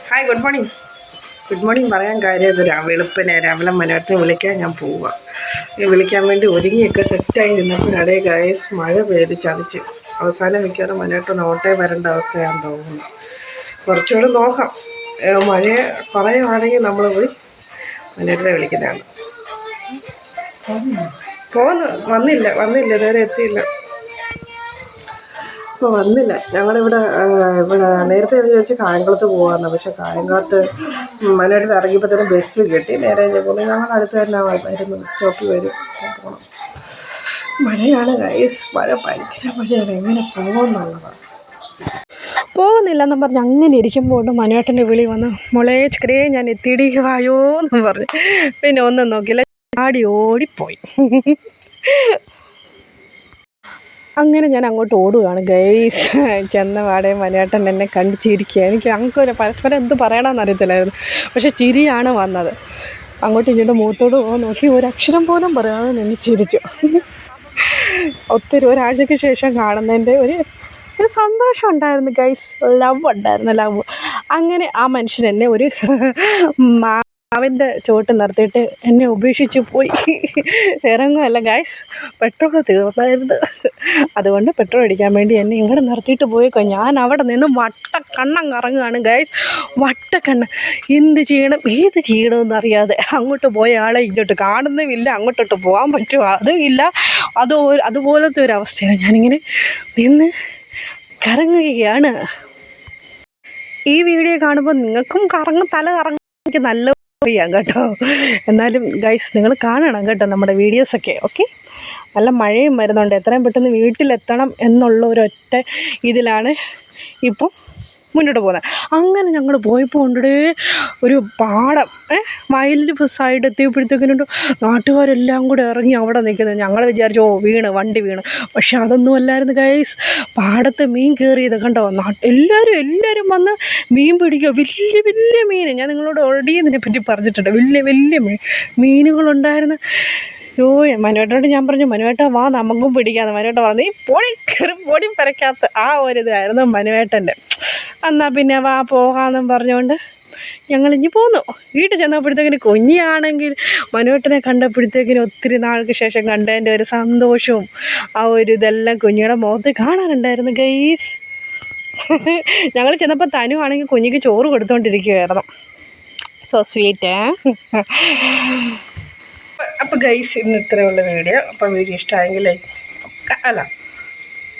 Hi good morning. Good morning പറയാൻ കാര്യം ഇത് രാവിലെ മനോറ്റിനെ വിളിക്കാൻ ഞാൻ പോവുക. വിളിക്കാൻ വേണ്ടി ഒരുങ്ങിയൊക്കെ സെറ്റായി നിന്നപ്പോഴാണ് ഗൈസ് മഴ പെയ്ത് ചതിച്ച്. അവസാനം മിക്കവാറും മനോട്ടൊന്ന് ഓട്ടേ വരേണ്ട അവസ്ഥയാണെന്ന് തോന്നുന്നു. കുറച്ചുകൂടെ നോക്കാം. മഴ കുറയുവാണെങ്കിൽ നമ്മൾ പോയി മനോറ്റിനെ വിളിക്കുന്നതാണ്. വന്നില്ല ഇതുവരെ എത്തിയില്ല. ഇപ്പോൾ വന്നില്ല. ഞങ്ങളിവിടെ നേരത്തെ വിചാരിച്ച് കായംകുളത്ത് പോകാമെന്ന്. പക്ഷേ കായംകുളത്ത് മനോട്ടിൽ ഇറങ്ങിയപ്പോൾ തന്നെ ബസ് കിട്ടി. നേരെ പോകുന്നത് ഞങ്ങളടുത്ത് തന്നെ വരുന്നു. സ്റ്റോപ്പിൽ വരും പോകണം. മഴയാണ് ഗൈസ്. മഴ ഭയങ്കര മഴയാണ്. എങ്ങനെ പോകുമെന്നുള്ളതാണ്. പോകുന്നില്ലെന്നും പറഞ്ഞ് അങ്ങനെ ഇരിക്കുമ്പോൾ മനോട്ടൻ്റെ വിളി വന്ന് മോളെ ചക്കരേ ഞാൻ എത്തിയിടി വായോ എന്നും പറഞ്ഞ് പിന്നെ ഒന്നും നോക്കില്ല, ഓടിപ്പോയി. അങ്ങനെ ഞാൻ അങ്ങോട്ട് ഓടുകയാണ് ഗൈസ്. ചെന്ന പാടെ മനോട്ടൻ എന്നെ കണ്ട് ചിരിക്കുക. എനിക്ക് അങ്ങോട്ട് പരസ്പരം എന്ത് പറയണമെന്ന് അറിയത്തില്ലായിരുന്നു. പക്ഷെ ചിരിയാണ് വന്നത്. അങ്ങോട്ടും ഇങ്ങോട്ടും മുഖത്തോട് നോക്കി ഒരക്ഷരം പോലും പറയാതെ നിന്ന് ചിരിച്ചു. ഒരാഴ്ചയ്ക്ക് ശേഷം കാണുന്നതിൻ്റെ ഒരു സന്തോഷം ഉണ്ടായിരുന്നു ഗൈസ്. ലവ് ഉണ്ടായിരുന്നു, ലവ്. അങ്ങനെ ആ മനുഷ്യൻ എന്നെ ഒരു അവൻ്റെ ചുവട്ട് നിർത്തിയിട്ട് എന്നെ ഉപേക്ഷിച്ച് പോയി. വേറെങ്ങുമല്ല ഗൈസ്, പെട്രോൾ തീർന്നായിരുന്നു. അതുകൊണ്ട് പെട്രോൾ അടിക്കാൻ വേണ്ടി എന്നെ ഇങ്ങോട്ട് നിർത്തിയിട്ട് പോയേക്കോ. ഞാൻ അവിടെ നിന്ന് വട്ടക്കണ്ണം കറങ്ങുകയാണ് ഗൈസ്. വട്ടക്കണ്ണ്. എന്ത് ചെയ്യണം ഏത് ചെയ്യണമെന്ന് അറിയാതെ അങ്ങോട്ട് പോയ ആളെ ഇങ്ങോട്ട് കാണുന്നുമില്ല. അങ്ങോട്ടോട്ട് പോകാൻ പറ്റുമോ അതും ഇല്ല. അതുപോലത്തെ ഒരു അവസ്ഥയാണ്. ഞാനിങ്ങനെ നിന്ന് കറങ്ങുകയാണ്. ഈ വീഡിയോ കാണുമ്പോൾ നിങ്ങൾക്കും തല കറങ്ങും. എനിക്ക് നല്ല അറിയാം കേട്ടോ. എന്നാലും ഗൈസ് നിങ്ങൾ കാണണം കേട്ടോ നമ്മുടെ വീഡിയോസൊക്കെ. ഓക്കെ, നല്ല മഴയും വരുന്നുണ്ട്. എത്രയും പെട്ടെന്ന് വീട്ടിലെത്തണം എന്നുള്ള ഒരൊറ്റ ഇതിലാണ് ഇപ്പം മുന്നോട്ട് പോകുന്നത്. അങ്ങനെ ഞങ്ങൾ പോയപ്പോൾ ഉണ്ടേ ഒരു പാടം, വയലിൽ സൈഡ് എത്തിയപ്പോഴത്തേക്കിനുണ്ട് നാട്ടുകാരെല്ലാം കൂടെ ഇറങ്ങി അവിടെ നിൽക്കുന്നത്. ഞങ്ങൾ വിചാരിച്ചു വണ്ടി വീണ്. പക്ഷെ അതൊന്നും അല്ലായിരുന്നു ഗൈസ്. പാടത്ത് മീൻ കയറിയത് കണ്ടോ. എല്ലാവരും വന്ന് മീൻ പിടിക്കുക. വലിയ മീൻ. ഞാൻ നിങ്ങളോട് ഓൾറെഡി ഇതിനെപ്പറ്റി പറഞ്ഞിട്ടുണ്ട്. വലിയ മീനുകളുണ്ടായിരുന്നു. മനോട്ടോട് ഞാൻ പറഞ്ഞു, മനോട്ട വാ നമുക്കും പിടിക്കാമെന്ന്. മനോട്ട പറഞ്ഞു ഈ പൊടി പരക്കാത്ത ആ ഒരിതായിരുന്നു മനോട്ടൻ്റെ. എന്നാൽ പിന്നെ വാ പോകാമെന്നും പറഞ്ഞുകൊണ്ട് ഞങ്ങളിഞ്ഞ് പോന്നു. വീട്ടിൽ ചെന്നപ്പോഴത്തേക്കിന് കുഞ്ഞിയാണെങ്കിൽ മനോട്ടനെ കണ്ടപ്പോഴത്തേക്കിന് ഒത്തിരി നാൾക്ക് ശേഷം കണ്ടതിൻ്റെ ഒരു സന്തോഷവും ആ ഒരു ഇതെല്ലാം കുഞ്ഞിയുടെ മുഖത്ത് കാണാനുണ്ടായിരുന്നു ഗൈസ്. ഞങ്ങൾ ചെന്നപ്പോൾ തനുവാണെങ്കിൽ കുഞ്ഞിക്ക് ചോറ് കൊടുത്തുകൊണ്ടിരിക്കുകയായിരുന്നു. So sweet. അപ്പോൾ ഗൈസ് ഇന്ന് ഇത്രയുള്ള വീഡിയോ. അപ്പം വീഡിയോ ഇഷ്ടമായെങ്കിൽ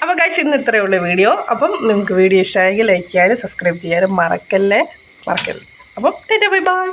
അപ്പോൾ ഗൈസ് ഇന്ന് ഇത്രയുള്ള വീഡിയോ. അപ്പം നിങ്ങൾക്ക് വീഡിയോ ഇഷ്ടമായെങ്കിൽ ലൈക്ക് ചെയ്യാനും സബ്സ്ക്രൈബ് ചെയ്യാനും മറക്കല്ലേ. അപ്പം ബൈ ബൈ.